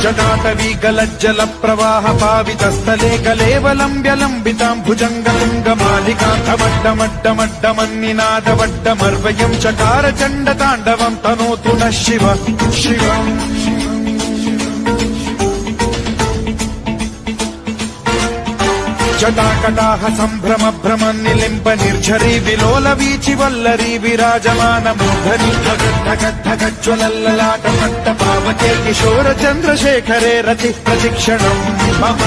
जटाटवी गलज्जल प्रवाह पावितस्थले कलेवलम्ब्यलम्बितां भुजङ्गलिङ्गमालिकान्तमड्डमड्डमड्डमन्निनादवड्डमर्वयं चकार चण्डताण्डवं तनोतु नः शिव शिवम् जटाकटाह सम्भ्रम भ्रम निलिम्ब निर्झरी विलोल वीचि वल्लरी विराजमान मूर्धनि धगद्धगद्धगज्ज्वलल्ललाटमट्ट पावके किशोर चन्द्रशेखरे रति प्रतिक्षणम् मम